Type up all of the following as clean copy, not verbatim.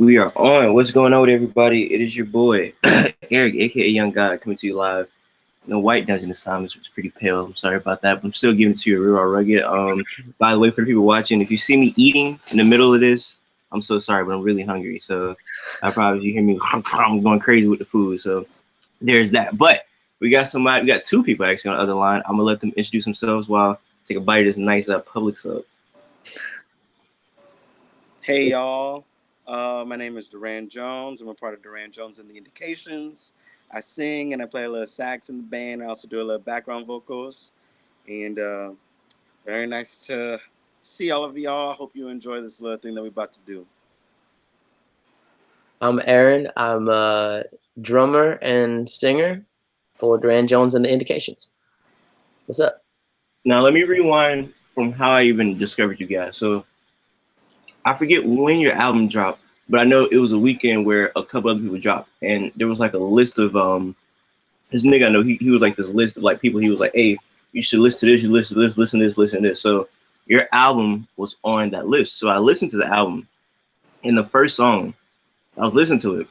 We are on. What's going on with everybody? It is your boy, Eric, aka Young God, coming to you live. No white dungeon this time, it's pretty pale. I'm sorry about that, but I'm still giving it to you real rugged. By the way, for the people watching, if you see me eating in the middle of this, I'm so sorry, but I'm really hungry. So I probably you hear me I'm going crazy with the food. So there's that. But we got somebody, we got two people actually on the other line. I'm gonna let them introduce themselves while I take a bite of this nice public sub. Hey y'all, my name is Durand Jones. I'm a part of Durand Jones and the Indications. I sing and I play a little sax in the band. I also do a little background vocals. And very nice to see all of y'all. Hope you enjoy this little thing that we're about to do. I'm Aaron. I'm a drummer and singer for Durand Jones and the Indications. What's up? Now let me rewind from how I even discovered you guys. So I forget when your album dropped, but I know it was a weekend where a couple other people dropped, and there was like a list of this nigga I know he was like this list of like people. He was like, hey, you should listen to this, you listen to this, listen to this, listen to this. So your album was on that list. So I listened to the album, and the first song I was listening to it,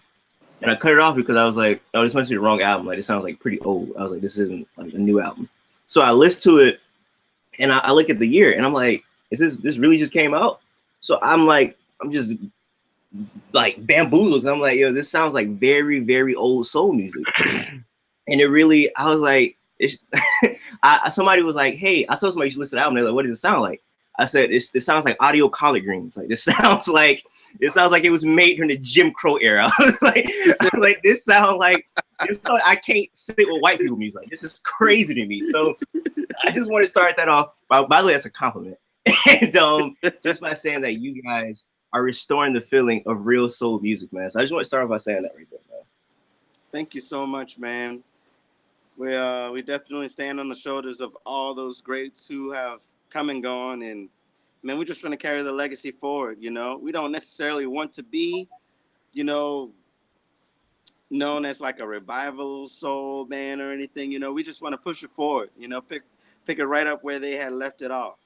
and I cut it off because I was like, oh, this must be the wrong album. Like it sounds like pretty old. I was like, this isn't like a new album. So I listened to it, and I look at the year, and I'm like, is this really just came out? So I'm just like bamboozled. I'm like, yo, this sounds like very, very old soul music. And it really, I was like, somebody was like, hey, I told somebody you should listen to the album. They're like, what does it sound like? I said, it sounds like audio collard greens. Like this sounds like it was made during the Jim Crow era. I was like, this sounds like I can't sit with white people music. Like, this is crazy to me. So I just want to start that off. By the way, that's a compliment. And just by saying that you guys are restoring the feeling of real soul music, man. So I just want to start off by saying that right there, man. Thank you so much, man. We definitely stand on the shoulders of all those greats who have come and gone, and man, we're just trying to carry the legacy forward. You know, we don't necessarily want to be, you know, known as like a revival soul band or anything. You know, we just want to push it forward. You know, pick it right up where they had left it off.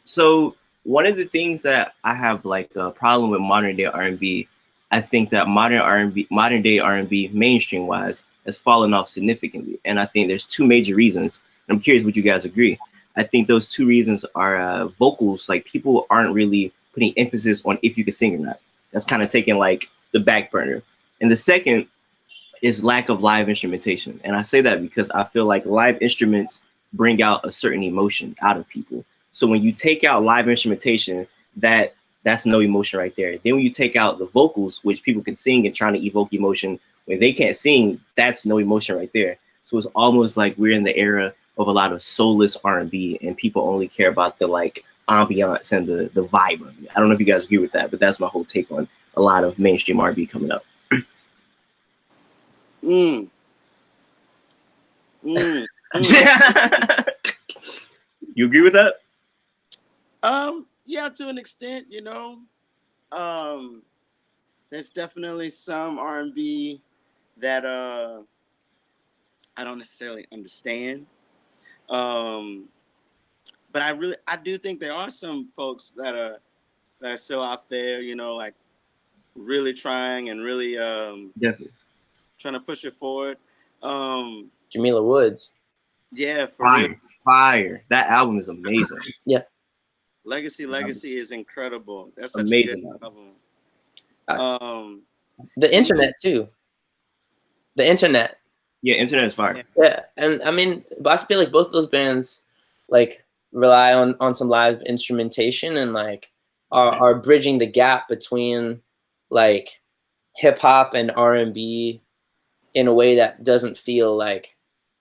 So one of the things that I have like a problem with modern day R&B, I think that modern day R&B mainstream wise has fallen off significantly, and I think there's two major reasons. I'm curious, would you guys agree? I think those two reasons are vocals. Like people aren't really putting emphasis on if you can sing or not. That's kind of taking like the back burner. And the second is lack of live instrumentation. And I say that because I feel like live instruments bring out a certain emotion out of people. So when you take out live instrumentation, that's no emotion right there. Then when you take out the vocals, which people can sing and trying to evoke emotion, when they can't sing, that's no emotion right there. So it's almost like we're in the era of a lot of soulless R&B, and people only care about the like ambiance and the vibe of it. I don't know if you guys agree with that, but that's my whole take on a lot of mainstream R&B coming up. Mm. You agree with that? Yeah, to an extent, you know. There's definitely some R&B that I don't necessarily understand. But I do think there are some folks that are still out there, you know, like really trying and really Definitely trying to push it forward. Jamila Woods. Yeah, fire. That album is amazing. Yeah. Legacy is incredible. That's such amazing a good album. The internet too. The internet. Yeah, internet is fire. Yeah, and I mean, but I feel like both of those bands like rely on some live instrumentation and like are bridging the gap between like hip hop and R&B in a way that doesn't feel like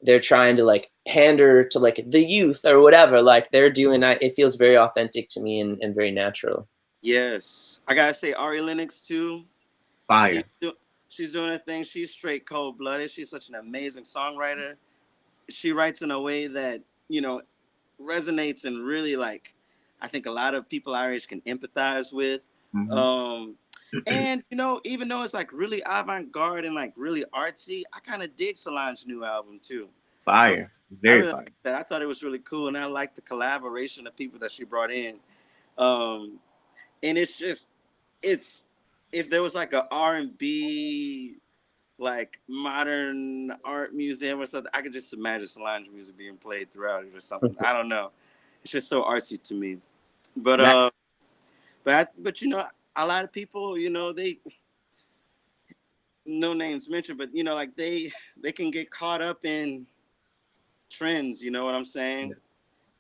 they're trying to like pander to like the youth or whatever. Like they're doing that. It feels very authentic to me and very natural. Yes, I gotta say Ari Lennox too. Fire. She's doing her thing. She's straight cold blooded. She's such an amazing songwriter. She writes in a way that, you know, resonates and really like I think a lot of people our age can empathize with. Mm-hmm. And you know, even though it's like really avant-garde and like really artsy, I kind of dig Solange's new album too. Fire. Very fire. That I thought it was really cool, and I like the collaboration of people that she brought in. And it's if there was like a R&B, like modern art museum or something, I could just imagine Solange music being played throughout it or something. I don't know. It's just so artsy to me. But That, but you know, a lot of people, you know, they, no names mentioned, but you know, like they can get caught up in trends. You know what I'm saying?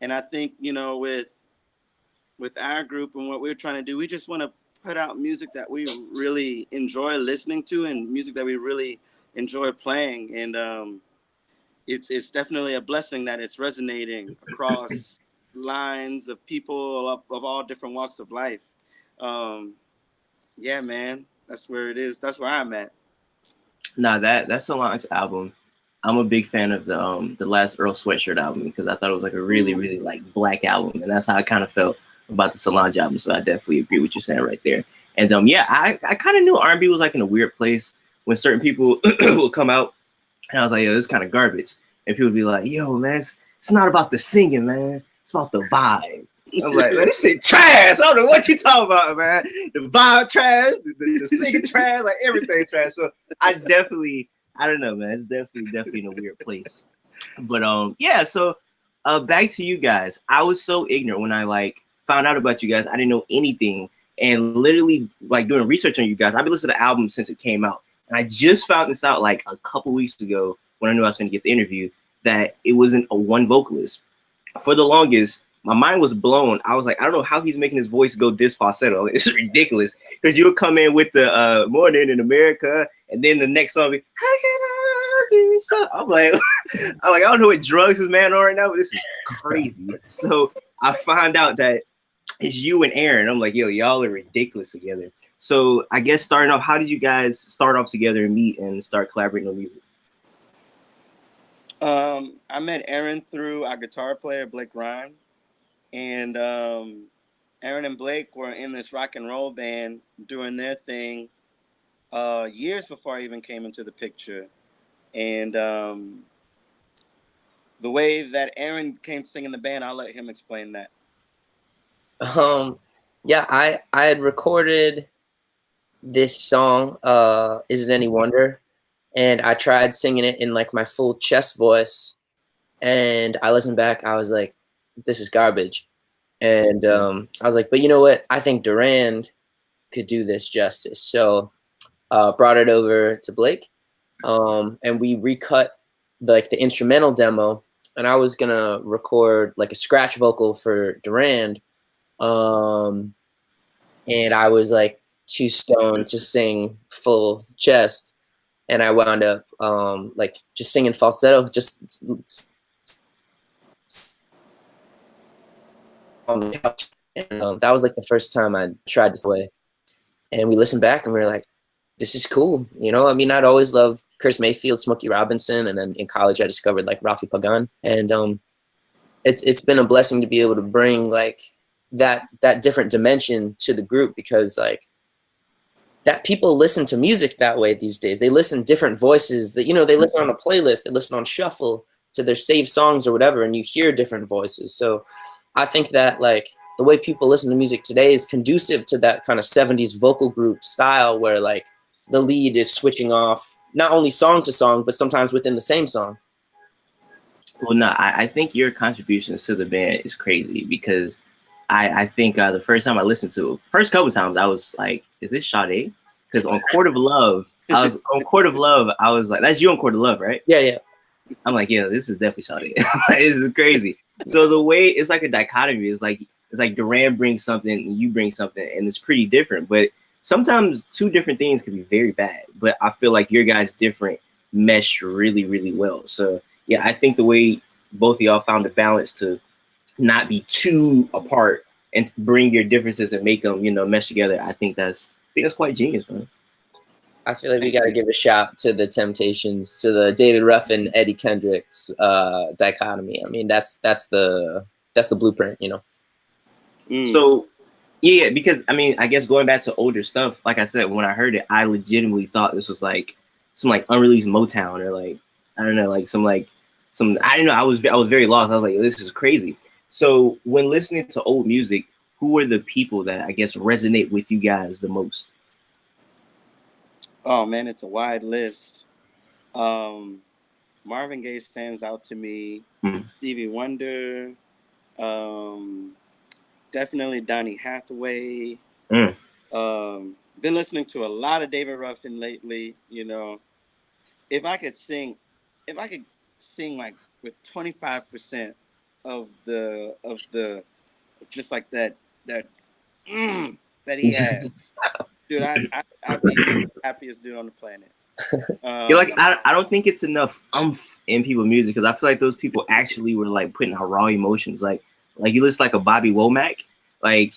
And I think, you know, with our group and what we're trying to do, we just want to put out music that we really enjoy listening to and music that we really enjoy playing. And it's definitely a blessing that it's resonating across lines of people of all different walks of life. Um, yeah, man, that's where it is. That's where I'm at. nah, that's Solange album. I'm a big fan of the last Earl Sweatshirt album because I thought it was like a really, really like black album, and that's how I kind of felt about the Solange album. So I definitely agree with you saying right there. And yeah, I kind of knew R&B was like in a weird place when certain people would come out, and I was like, yo, this is kind of garbage. And people would be like, yo, man, it's not about the singing, man. It's about the vibe. I'm like, man, this shit trash. I don't know what you talking about, man. The vibe trash, the singing trash, like everything trash. So I don't know, man. It's definitely in a weird place. But yeah. So back to you guys. I was so ignorant when I like found out about you guys. I didn't know anything, and literally like doing research on you guys. I've been listening to the album since it came out, and I just found this out like a couple weeks ago when I knew I was going to get the interview that it wasn't a one vocalist. For the longest, my mind was blown. I was like, I don't know how he's making his voice go this falsetto. It's ridiculous because you'll come in with the Morning in America, and then the next song be, how can I be so? I'm like, I don't know what drugs this man on right now, but this is crazy. So I found out that it's you and Aaron. I'm like, yo, y'all are ridiculous together. So I guess starting off, how did you guys start off together and meet and start collaborating on music? I met Aaron through our guitar player, Blake Ryan. And Aaron and Blake were in this rock and roll band doing their thing years before I even came into the picture. And the way that Aaron came to sing in the band, I'll let him explain that. Yeah, I had recorded this song, Is It Any Wonder? And I tried singing it in like my full chest voice. And I listened back, I was like, this is garbage. And I was like, but you know what? I think Durand could do this justice. So brought it over to Blake, and we recut like the instrumental demo. And I was gonna record like a scratch vocal for Durand, and I was like too stoned to sing full chest, and I wound up like just singing falsetto, just on the couch. And that was like the first time I tried this way. And we listened back and we were like, this is cool. You know, I mean, I'd always loved Chris Mayfield, Smokey Robinson. And then in college, I discovered like Rafi Pagan. And it's been a blessing to be able to bring like that different dimension to the group, because like that people listen to music that way these days. They listen different voices that, you know, they listen on a playlist, they listen on shuffle to their saved songs or whatever, and you hear different voices. So I think that like the way people listen to music today is conducive to that kind of 70s vocal group style where like the lead is switching off not only song to song, but sometimes within the same song. Well, no, I think your contributions to the band is crazy because I think the first time I listened to it, first couple times I was like, is this Sade? Because on Court of Love, I was like, that's you on Court of Love, right? Yeah. I'm like, yeah, this is definitely Sade. This is crazy. So the way it's like a dichotomy, it's like Durand brings something and you bring something, and it's pretty different. But sometimes two different things can be very bad. But I feel like your guys' different mesh really, really well. So yeah, I think the way both of y'all found a balance to not be too apart and bring your differences and make them, you know, mesh together. I think that's quite genius, man. I feel like we got to give a shout to the Temptations, to the David Ruffin, Eddie Kendricks dichotomy. I mean, that's the blueprint, you know. So yeah, because I mean, I guess going back to older stuff, like I said, when I heard it, I legitimately thought this was like some like unreleased Motown or like I don't know, like some I don't know. I was very lost. I was like, this is crazy. So when listening to old music, who were the people that I guess resonate with you guys the most? Oh man, it's a wide list. Um, Marvin Gaye stands out to me. Mm. Stevie Wonder. Um, Definitely Donny Hathaway. Mm. Been listening to a lot of David Ruffin lately. If I could sing, if I could sing like with 25% of the just like that that he has, dude, I'd be the happiest dude on the planet. Yeah, like Um, I don't think it's enough in people's music because I feel like those people actually were like putting out raw emotions. Like you listen like a Bobby Womack, like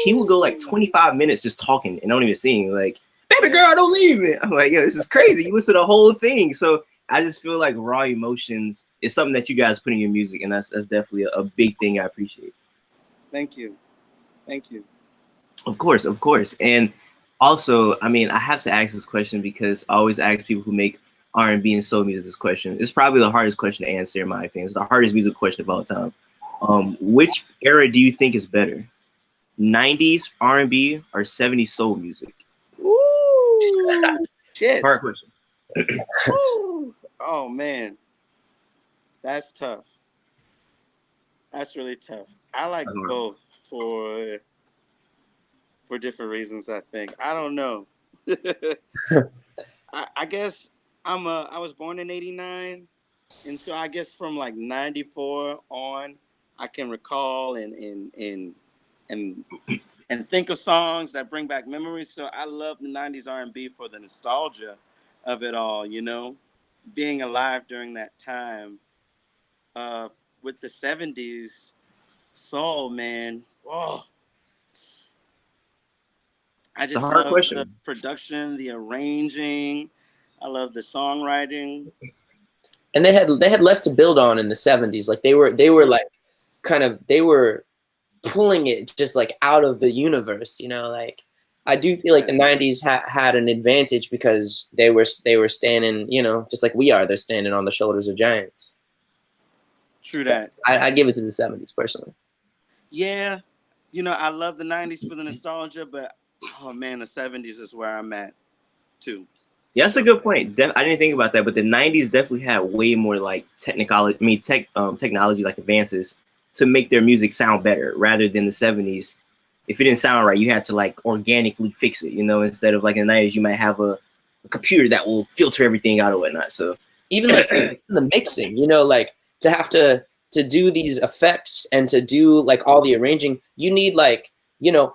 he would go like 25 minutes just talking and don't even sing. Like, baby girl, don't leave me. I'm like, yo, this is crazy. You listen to the whole thing. So I just feel like raw emotions is something that you guys put in your music, and that's definitely a big thing I appreciate. Thank you, thank you. Of course, of course. And also, I mean, I have to ask this question because I always ask people who make R&B and soul music this question. It's probably the hardest question to answer in my opinion. It's the hardest music question of all time. Which era do you think is better? 90s R&B or 70s soul music? Ooh, shit. Hard question. Ooh. Oh man, that's tough. That's really tough. I like both for different reasons. I think I don't know. I guess I was born in '89, and so I guess from like '94 on, I can recall and and think of songs that bring back memories. So I love the '90s R&B for the nostalgia of it all. Being alive during that time. With the '70s soul, man. Oh, I It's a just hard love the question. production, the arranging. I love the songwriting. And they had less to build on in the 70s. Like they were like they were pulling it just like out of the universe, like I do feel like the 90s had an advantage because they were standing, just like we are, they're standing on the shoulders of giants. True that. I'd give it to the 70s personally. Yeah, I love the '90s for the nostalgia, but oh man, the '70s is where I'm at too. Yeah, that's a good point. I didn't think about that, but the 90s definitely had way more like technology like advances to make their music sound better rather than the 70s. If it didn't sound right, you had to like organically fix it, instead of like in the 90s, you might have a computer that will filter everything out or whatnot. So even like the mixing, like to have to do these effects and to do like all the arranging, you need like,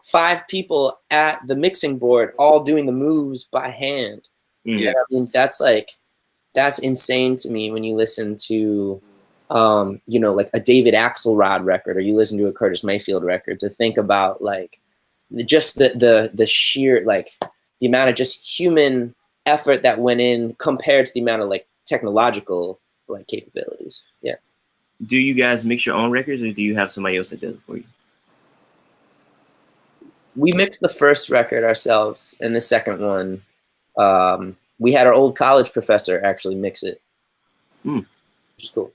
5 people at the mixing board all doing the moves by hand. Yeah, I mean, that's insane to me when you listen to, like a David Axelrod record, or you listen to a Curtis Mayfield record, to think about like just the sheer, like the amount of just human effort that went in compared to the amount of like technological like capabilities. Yeah. do you guys mix your own records or do you have somebody else that does it for you? We mixed the first record ourselves, and the second one, we had our old college professor actually mix it. Which is cool.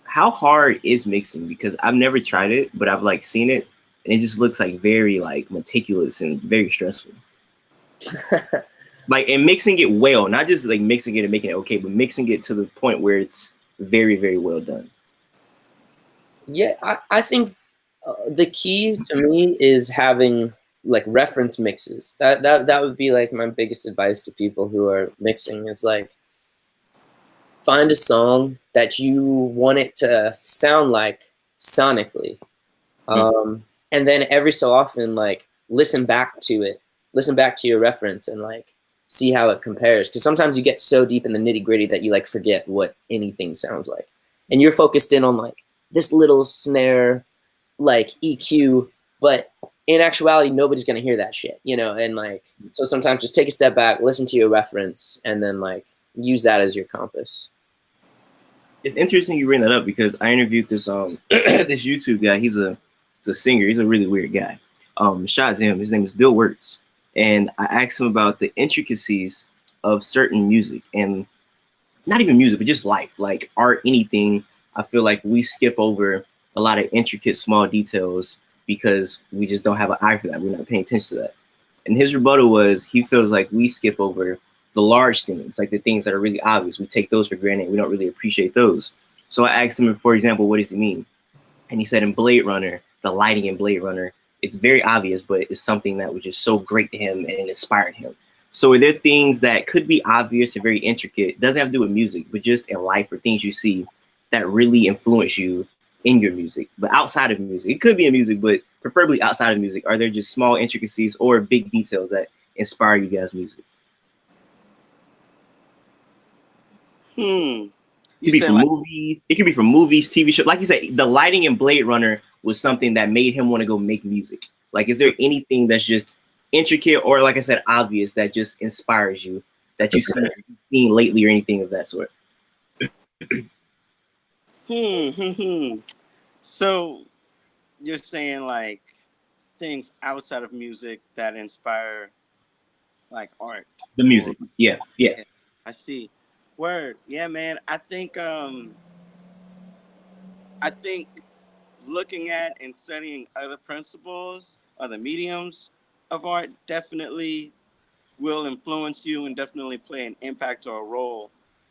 How hard is mixing? Because I've never tried it, but I've like seen it, and it just looks like very like meticulous and very stressful. Like, and mixing it well, not just like mixing it and making it okay, but mixing it to the point where it's very, very well done. Yeah, I think the key to me is having like reference mixes. That would be like my biggest advice to people who are mixing, is like find a song that you want it to sound like sonically. And then every so often, like listen back to your reference and like see how it compares. Because sometimes you get so deep in the nitty gritty that you like forget what anything sounds like. And you're focused in on like this little snare, like EQ, but in actuality, nobody's going to hear that shit, and like, so sometimes just take a step back, listen to your reference, and then like use that as your compass. It's interesting you bring that up because I interviewed this this YouTube guy. He's a singer. He's a really weird guy. Shout out to him. His name is Bill Wirtz, and I asked him about the intricacies of certain music, and not even music, but just life, like art, anything. I feel like we skip over a lot of intricate, small details because we just don't have an eye for that. We're not paying attention to that. And his rebuttal was he feels like we skip over the large things, like the things that are really obvious. We take those for granted. We don't really appreciate those. So I asked him, for example, what does he mean? And he said in Blade Runner, the lighting in Blade Runner, it's very obvious, but it's something that was just so great to him and it inspired him. So are there things that could be obvious and very intricate, doesn't have to do with music, but just in life or things you see that really influence you in your music, but outside of music? It could be in music, but preferably outside of music. Are there just small intricacies or big details that inspire you guys' music? It could be from movies. It could be from movies, TV shows. Like you said, the lighting in Blade Runner was something that made him want to go make music. Like, is there anything that's just intricate or, like I said, obvious that just inspires you that you've seen lately or anything of that sort? So you're saying like things outside of music that inspire like art? The music. Yeah. I see. Word. Yeah, man. I think looking at and studying other principles, other mediums of art definitely will influence you and definitely play an impact or a role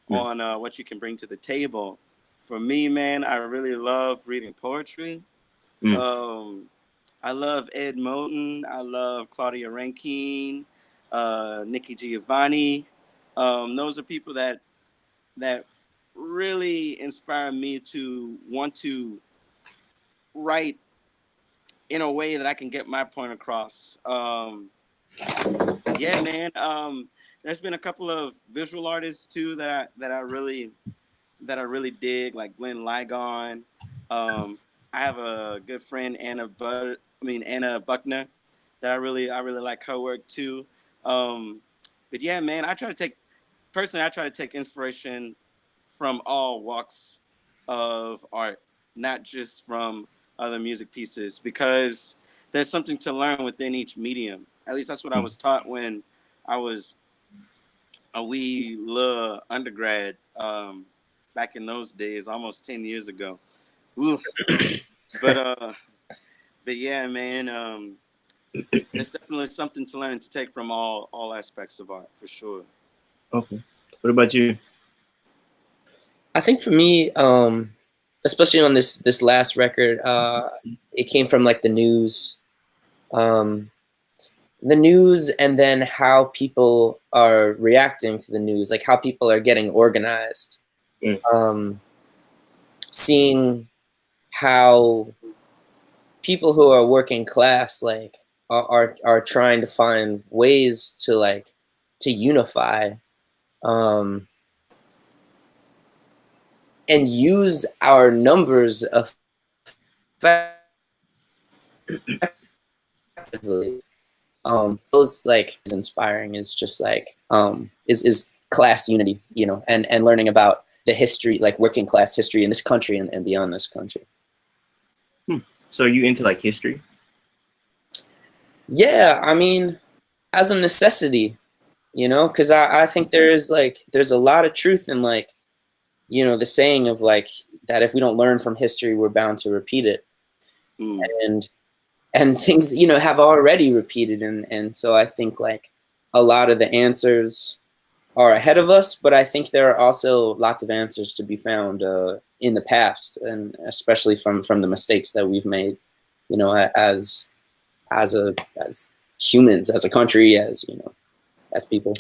on what you can bring to the table. For me, man, I really love reading poetry. I love Ed Moten. I love Claudia Rankine, Nikki Giovanni. Those are people that really inspire me to want to write in a way that I can get my point across. Yeah, man. There's been a couple of visual artists too that I really dig, like Glenn Ligon. I have a good friend, Anna Buckner, that I really like her work too. But yeah, man, I try to take inspiration from all walks of art, not just from other music pieces, because there's something to learn within each medium. At least that's what I was taught when I was a wee little undergrad, back in those days, almost 10 years ago. Ooh. But yeah, man, there's definitely something to learn to take from all aspects of art, for sure. Okay. What about you? I think for me, especially on this last record, it came from like the news, and then how people are reacting to the news, like how people are getting organized. Seeing how people who are working class like are trying to find ways to unify, and use our numbers effectively. Those like is inspiring is just like is class unity, you know, and learning about the history, like working class history in this country and beyond this country. So are you into like history? Yeah, I mean, as a necessity, you know, because I think there's a lot of truth in like, you know, the saying of like that if we don't learn from history, we're bound to repeat it. And things, you know, have already repeated. And so I think like a lot of the answers are ahead of us, but I think there are also lots of answers to be found in the past, and especially from the mistakes that we've made, you know, as humans, as a country, as, you know, as people.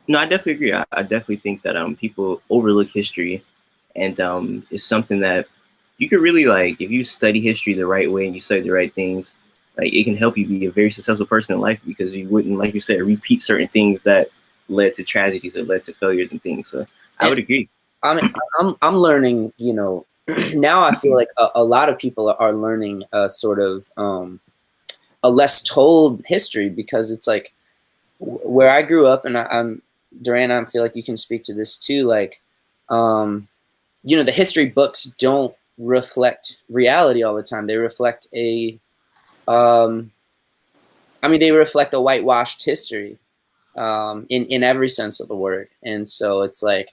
No, I definitely agree. I definitely think that people overlook history, and it's something that you could really, like, if you study history the right way and you study the right things, like it can help you be a very successful person in life, because you wouldn't, like you said, repeat certain things that led to tragedies or led to failures and things. So I would agree. I'm learning, you know, now I feel like a lot of people are learning a sort of a less told history, because it's like where I grew up, and I'm Durand, I feel like you can speak to this too. Like, you know, the history books don't reflect reality all the time. They reflect they reflect a whitewashed history, in every sense of the word. And so it's like,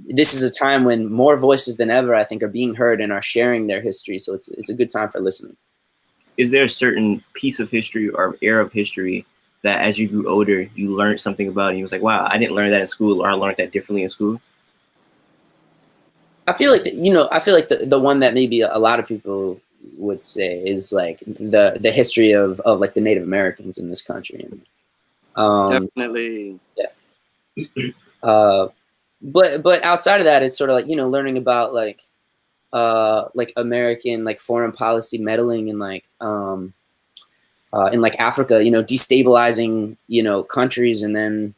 this is a time when more voices than ever, I think, are being heard and are sharing their history. So it's a good time for listening. Is there a certain piece of history or era of history that as you grew older, you learned something about it. And you was like, wow, I didn't learn that in school, or I learned that differently in school? I feel like I feel like the one that maybe a lot of people would say is like the history of like the Native Americans in this country. Definitely. Yeah. But outside of that, it's sort of like, learning about like American like foreign policy meddling in in like Africa, destabilizing, countries, and then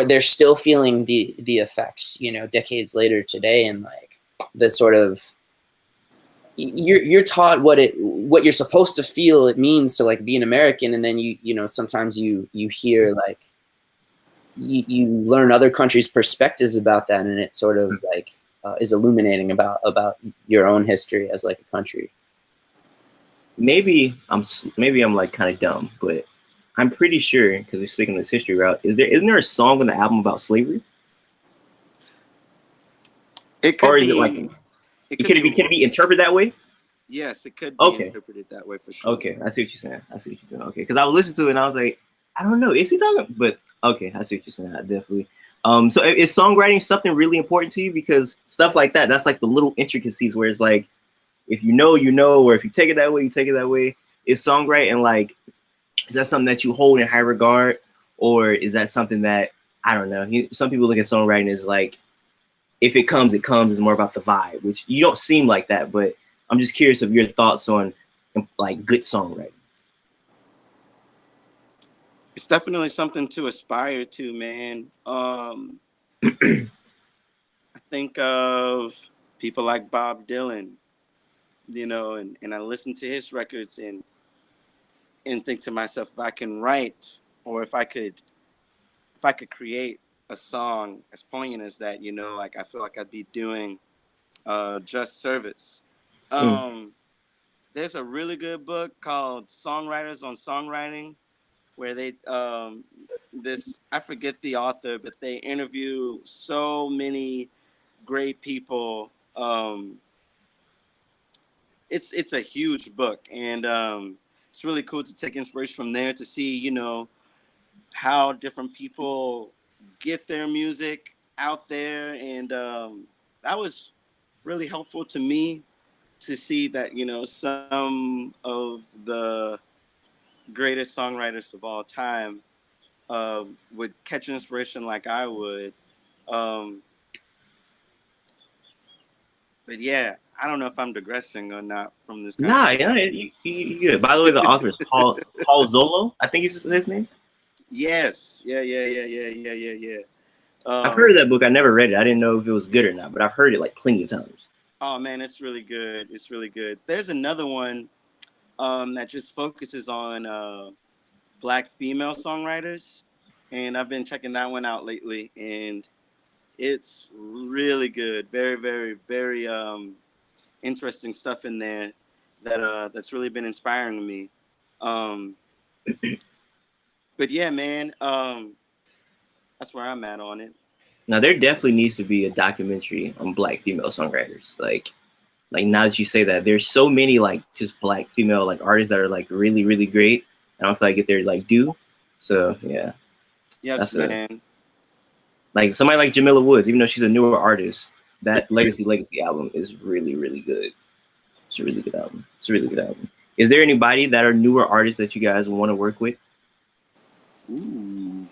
they're still feeling the effects, decades later today. And like the sort of, you're taught what you're supposed to feel it means to like be an American. And then sometimes you hear like, you learn other countries' perspectives about that. And it sort of like is illuminating about your own history as like a country. Maybe I'm like kind of dumb, but I'm pretty sure, because we're sticking this history route, isn't there a song on the album about slavery? It could Or is be. it like can it be interpreted that way? Yes, it could be interpreted that way for sure. Okay, I see what you're saying. Okay, because I was listening to it and I was like, I don't know, is he talking? But okay, I see what you're saying. I definitely. So is songwriting something really important to you? Because stuff like that's like the little intricacies where it's like, if you know, or if you take it that way, you take it that way. Is songwriting like, is that something that you hold in high regard, or is that something that, I don't know? Some people look at songwriting as like, if it comes, it comes. It's more about the vibe, which you don't seem like that. But I'm just curious of your thoughts on like good songwriting. It's definitely something to aspire to, man. I think of people like Bob Dylan, and I listen to his records and think to myself, if I can write, or if I could create a song as poignant as that, like I feel like I'd be doing just service. There's a really good book called Songwriters on Songwriting, where they I forget the author, but they interview so many great people. It's a huge book, and it's really cool to take inspiration from there to see, how different people get their music out there. And that was really helpful to me to see that, some of the greatest songwriters of all time would catch inspiration like I would. But yeah, I don't know if I'm digressing or not from this conversation. Nah, you good. By the way, the author is Paul Zolo. I think is his name. Yes. Yeah. I've heard of that book. I never read it. I didn't know if it was good or not, but I've heard it like plenty of times. Oh man, it's really good. It's really good. There's another one that just focuses on Black female songwriters, and I've been checking that one out lately, and it's really good. Very, very, very interesting stuff in there that's really been inspiring to me. But yeah, man, that's where I'm at on it. Now there definitely needs to be a documentary on Black female songwriters. Like now that you say that, there's so many like just Black female like artists that are like really, really great. I don't feel like get their like due. So yeah. Yes, man. Like somebody like Jamila Woods, even though she's a newer artist, that Legacy album is really, really good. It's a really good album. Is there anybody that are newer artists that you guys want to work with? Ooh.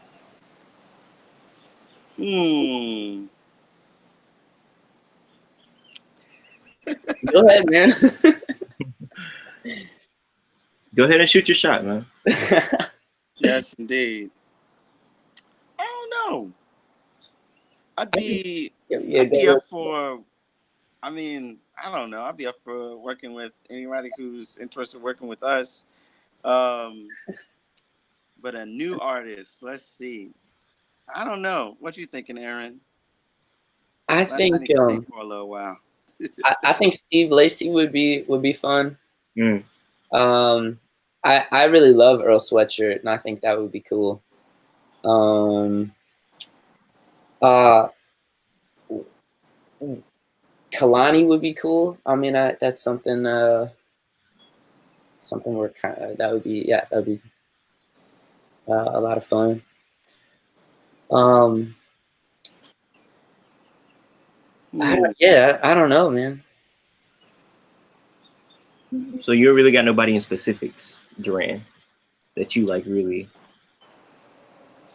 Go ahead, man. Go ahead and shoot your shot, man. Yes, indeed. I don't know. I'd be up for. I mean, I don't know. I'd be up for working with anybody who's interested in working with us. But a new artist, let's see. I don't know. What you thinking, Aaron? I think for a little while. I think Steve Lacy would be fun. I really love Earl Sweatshirt, and I think that would be cool. Kalani would be cool. I mean, that's something. Something we're that would be A lot of fun. I don't know, man. So you really got nobody in specifics, Durand, that you like really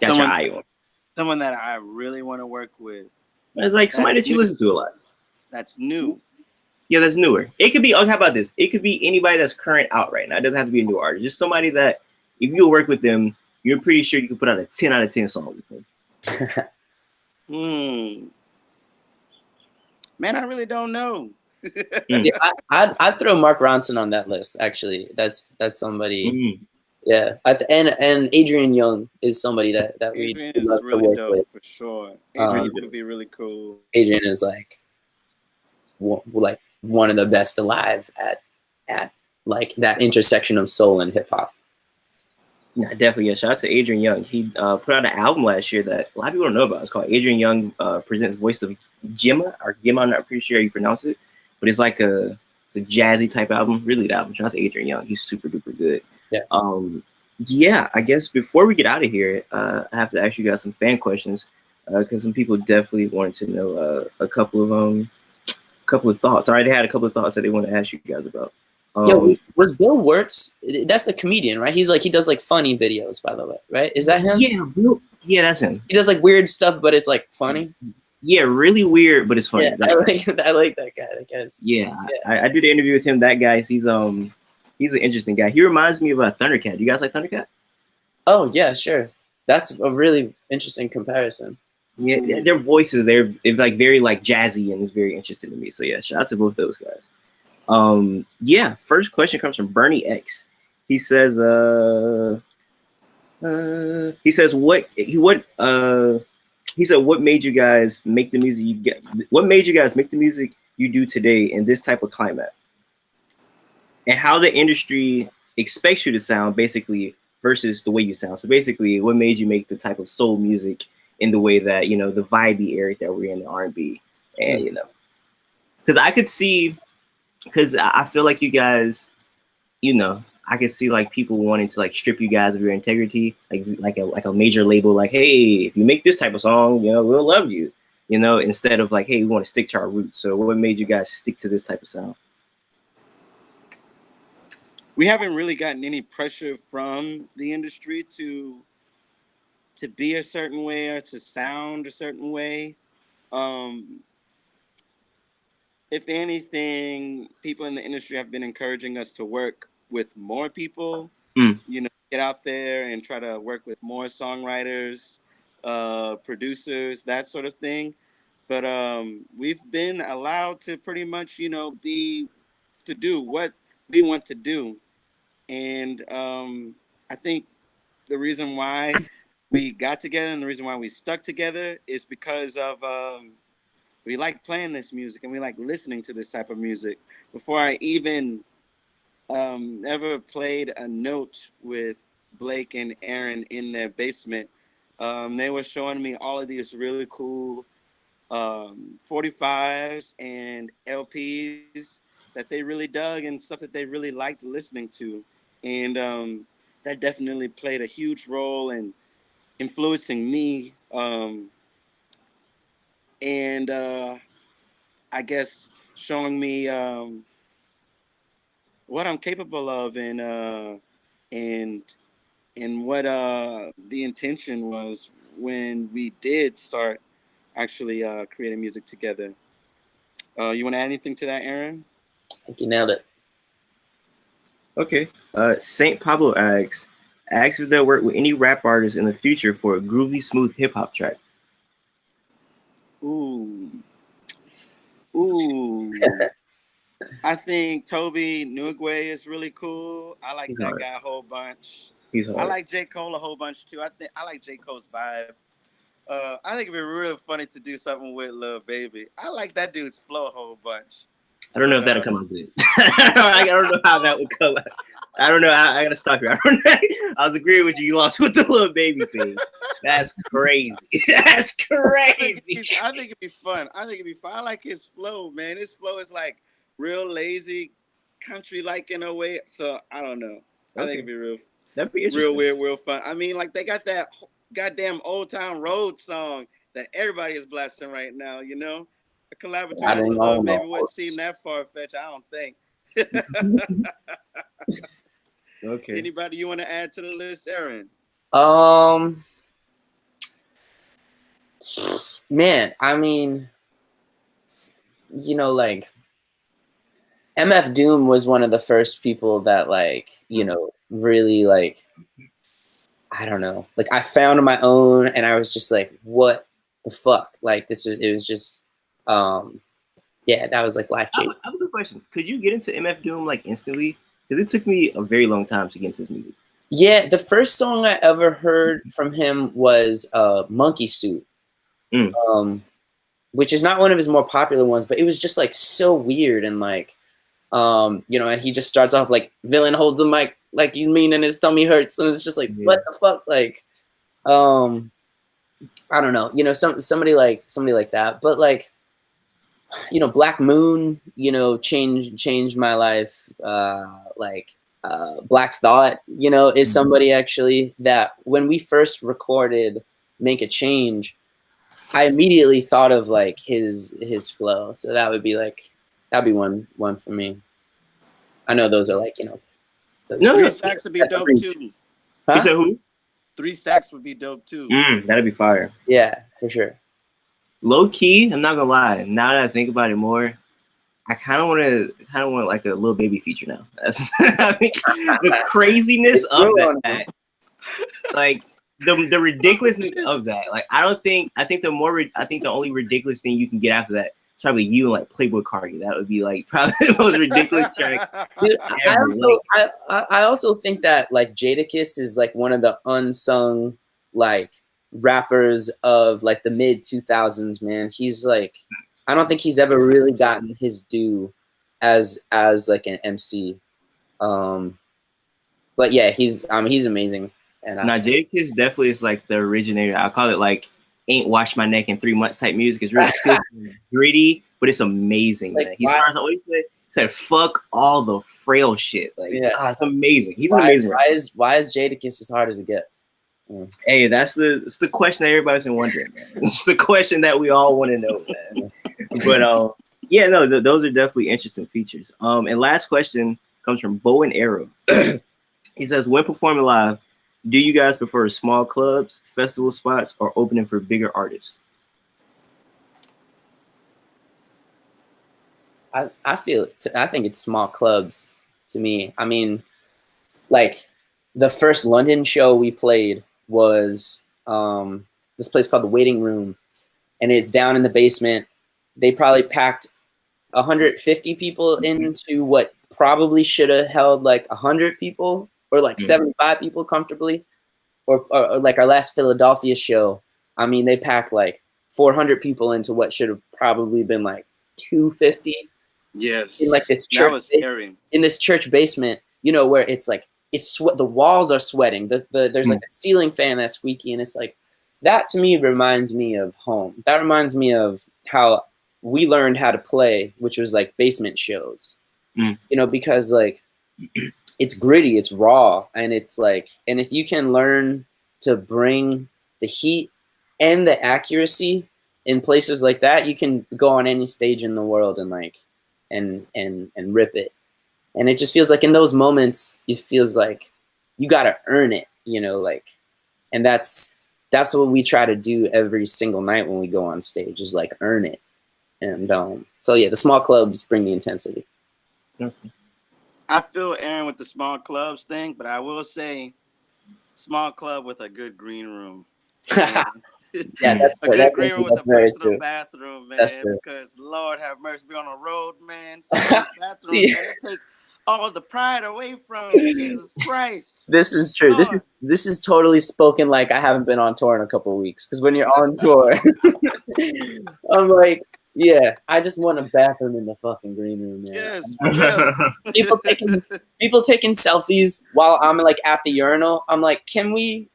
got your eye on. Someone that I really want to work with. It's like somebody that you listen to a lot. That's new. Yeah, that's newer. It could be, oh, how about this? It could be anybody that's current out right now. It doesn't have to be a new artist. Just somebody that, if you work with them, you're pretty sure you can put out a 10 out of 10 song with them. Man, I really don't know. Yeah, I'd throw Mark Ronson on that list. Actually, that's somebody. Yeah, and Adrian Young is somebody that we'd love to work with for sure. Adrian would be really cool. Adrian is like one of the best alive at like that intersection of soul and hip hop. Yeah, definitely. Yeah, shout out to Adrian Young. He put out an album last year that a lot of people don't know about. It's called Adrian Young Presents Voice of Gemma, or Gemma. I'm not pretty sure how you pronounce it, but it's like it's a jazzy type album. Really good album. Shout out to Adrian Young. He's super duper good. Yeah. Yeah. I guess before we get out of here, I have to ask you guys some fan questions because some people definitely wanted to know a couple of thoughts. All right, they had a couple of thoughts that they want to ask you guys about. Was Bill Wirtz? That's the comedian, right? He does like funny videos, by the way, right? Is that him? Yeah, yeah, that's him. He does like weird stuff, but it's like funny. Yeah, really weird, but it's funny. Yeah, I like that guy. That guy's. Yeah, I did an interview with him. That guy, he's an interesting guy. He reminds me of a Thundercat. You guys like Thundercat? Oh yeah, sure. That's a really interesting comparison. Yeah, their voices, they're like very like jazzy, and it's very interesting to me. So yeah, shout out to both those guys. Yeah, first question comes from Bernie X. He says what made you guys make the music you do today in this type of climate, and how the industry expects you to sound basically versus the way you sound. So basically, what made you make the type of soul music in the way that, you know, the vibey area that we're in, the R&B, and you know, because I could see. Because I feel like you guys, you know, I could see like people wanting to like strip you guys of your integrity, like a major label, like, hey, if you make this type of song, you know, we'll love you, you know, instead of like, hey, we want to stick to our roots. So what made you guys stick to this type of sound? We haven't really gotten any pressure from the industry to be a certain way or to sound a certain way. If anything, people in the industry have been encouraging us to work with more people, you know, get out there and try to work with more songwriters, producers, that sort of thing. But we've been allowed to pretty much, you know, do what we want to do. And I think the reason why we got together and the reason why we stuck together is because of we like playing this music and we like listening to this type of music. Before I even ever played a note with Blake and Aaron in their basement, they were showing me all of these really cool 45s and LPs that they really dug and stuff that they really liked listening to. And that definitely played a huge role in influencing me. And I guess showing me what I'm capable of and what the intention was when we did start actually creating music together. You want to add anything to that, Aaron? I think you nailed it. Okay. Saint Pablo asks if they'll work with any rap artists in the future for a groovy, smooth hip hop track. Ooh. I think Toby Nugwe is really cool. I like that guy a whole bunch. I like J. Cole a whole bunch too. I like J. Cole's vibe. I think it'd be real funny to do something with Lil Baby. I like that dude's flow a whole bunch. I don't know if that'll come out good. I don't know how that would come out. I don't know. I gotta stop you. I was agreeing with you. You lost with the Lil Baby thing. That's crazy. That's crazy. I think it'd be fun. I like his flow, man. His flow is like real lazy, country like in a way. So I don't know. I think it'd be real. That'd be interesting. Real weird, real fun. I mean, like they got that goddamn Old Town Road song that everybody is blasting right now. You know, a collab between us and Love maybe wouldn't seem that far fetched. I don't think. Okay. Anybody you want to add to the list, Aaron? Man, I mean, you know, like MF Doom was one of the first people that, like, you know, really, like, I don't know, like I found my own, and I was just like, what the fuck? Like it was just, yeah, that was like life changing. I have a good question. Could you get into MF Doom like instantly? Because it took me a very long time to get into his music. Yeah, the first song I ever heard from him was Monkey Suit, which is not one of his more popular ones, but it was just like so weird and like, you know, and he just starts off like, villain holds the mic like you mean and his tummy hurts, and it's just like, what the fuck? Like, I don't know, you know, somebody like that, but like, you know, Black Moon, you know, changed my life. Like Black Thought, you know, is somebody actually that when we first recorded Make a Change, I immediately thought of like his flow. So that would be like, that'd be one for me. I know those are like, you know. No, 3 Stacks would be dope too. Huh? You said who? 3 Stacks would be dope too. That'd be fire. Yeah, for sure. Low key, I'm not gonna lie. Now that I think about it more, I kind of want like a Lil Baby feature now. That's I mean, the craziness of that, like the ridiculousness of that. Like I think the only ridiculous thing you can get after that is probably you and like Playboy Cardi. That would be like probably the most ridiculous track. Dude, I also think that like Jadakiss is like one of the unsung like rappers of like the mid 2000s, man. He's like, I don't think he's ever really gotten his due as like an MC. But yeah, he's amazing. And now Jadakiss definitely is like the originator. I call it like ain't washed my neck in 3 months type music. It's really gritty, but it's amazing. Like, man. He starts always said fuck all the frail shit. Like it's amazing. He's amazing. Why is Jadakiss as hard as it gets? Hey, it's the question that everybody's been wondering, man. It's the question that we all want to know, man. But yeah, no, those are definitely interesting features. And last question comes from Bow and Arrow. He says, when performing live, do you guys prefer small clubs, festival spots, or opening for bigger artists? I think it's small clubs to me. I mean, like the first London show we played was this place called the Waiting Room, and it's down in the basement. They probably packed 150 people into what probably should have held like 100 people or like 75 people comfortably, or like our last Philadelphia show. I mean, they packed like 400 people into what should have probably been like 250. Yes, in like this church, that was scary. In this church basement, you know, where it's like the walls are sweating. There's like a ceiling fan that's squeaky, and it's like that to me reminds me of home. That reminds me of how we learned how to play, which was like basement shows. You know, because like it's gritty, it's raw, and it's like, and if you can learn to bring the heat and the accuracy in places like that, you can go on any stage in the world and like and rip it. And it just feels like in those moments, it feels like you got to earn it, you know, like, and that's what we try to do every single night when we go on stage, is like earn it. And so yeah, the small clubs bring the intensity. I feel Aaron with the small clubs thing, but I will say small club with a good green room. Yeah, that's a good green room with a personal bathroom, man. Because Lord have mercy, be on the road, man. Some of these bathrooms, man, they take all the pride away from you. Jesus Christ. This is true. Lord. This is totally spoken like I haven't been on tour in a couple of weeks. Because when you're on tour, I'm like, yeah, I just want a bathroom in the fucking green room, man. Yes, for real. people taking selfies while I'm like at the urinal. I'm like, can I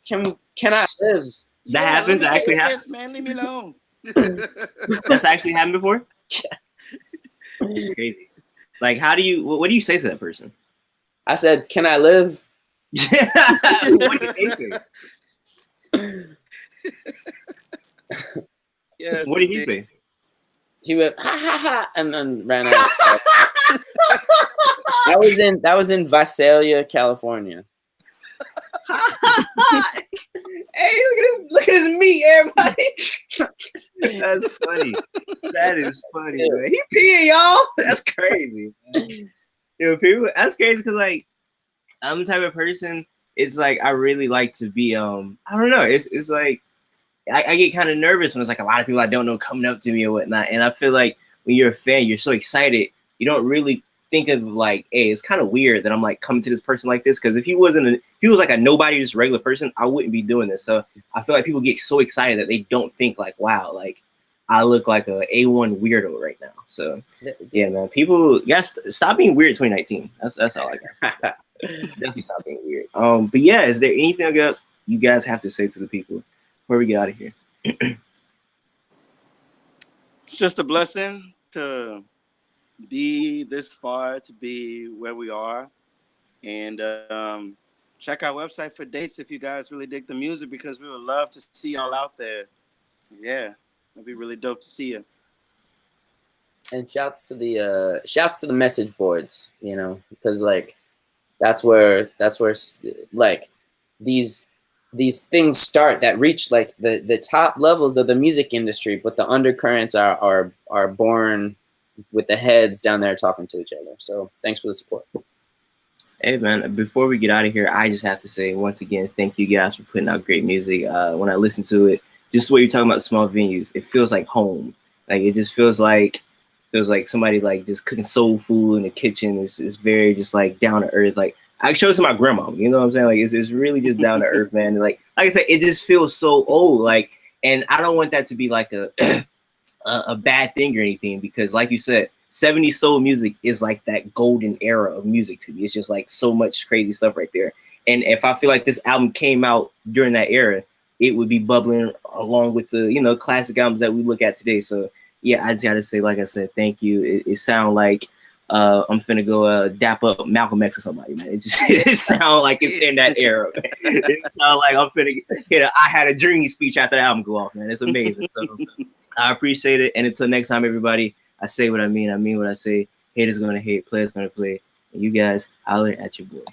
live? That happens. That actually happens. Man, leave me alone. That's actually happened before. It's crazy. Like, what do you say to that person? I said, can I live? What did they say? Yes, What did he indeed. say? He went ha ha ha and then ran out. That was in Visalia, California. Hey, look at his meat, everybody. That's funny. That is funny, man. He peeing, y'all. That's crazy. People, that's crazy because like I'm the type of person. It's like I really like to be. I don't know. It's like I get kind of nervous when it's like a lot of people I don't know coming up to me or whatnot. And I feel like when you're a fan, you're so excited. You don't really think of like, hey, it's kind of weird that I'm like coming to this person like this. Because if he was like a nobody, just regular person, I wouldn't be doing this. So I feel like people get so excited that they don't think like, wow, like I look like a A1 weirdo right now. So yeah, man, people, yes, stop being weird. 2019. That's all I got to say. Definitely stop being weird. But yeah, is there anything else you guys have to say to the people before we get out of here? It's just a blessing to be this far, to be where we are, and check our website for dates if you guys really dig the music, because we would love to see y'all out there. Yeah, it'd be really dope to see you. And shouts to the message boards, you know, because like that's where like these things start that reach like the top levels of the music industry, but the undercurrents are born with the heads down there talking to each other. So thanks for the support. Hey man, before we get out of here, I just have to say once again, thank you guys for putting out great music. When I listen to it, just what you're talking about, small venues, it feels like home. Like it just feels like somebody like just cooking soul food in the kitchen. It's very just like down to earth. Like I showed it to my grandma, you know what I'm saying? Like it's really just down to earth, man. Like I said, it just feels so old. Like, and I don't want that to be like a bad thing or anything, because like you said, 70s soul music is like that golden era of music to me. It's just like so much crazy stuff right there. And if I feel like this album came out during that era, it would be bubbling along with the, you know, classic albums that we look at today. So yeah, I just gotta say, like I said, thank you. It sounds like I'm finna go dap up Malcolm X or somebody, man. It sounds like it's in that era, man. It sounds like I'm finna get a I Had a Dream speech after the album go off, man. It's amazing. So I appreciate it. And until next time, everybody, I say what I mean what I say. Haters gonna hate, players gonna play. And you guys, holler at your boy.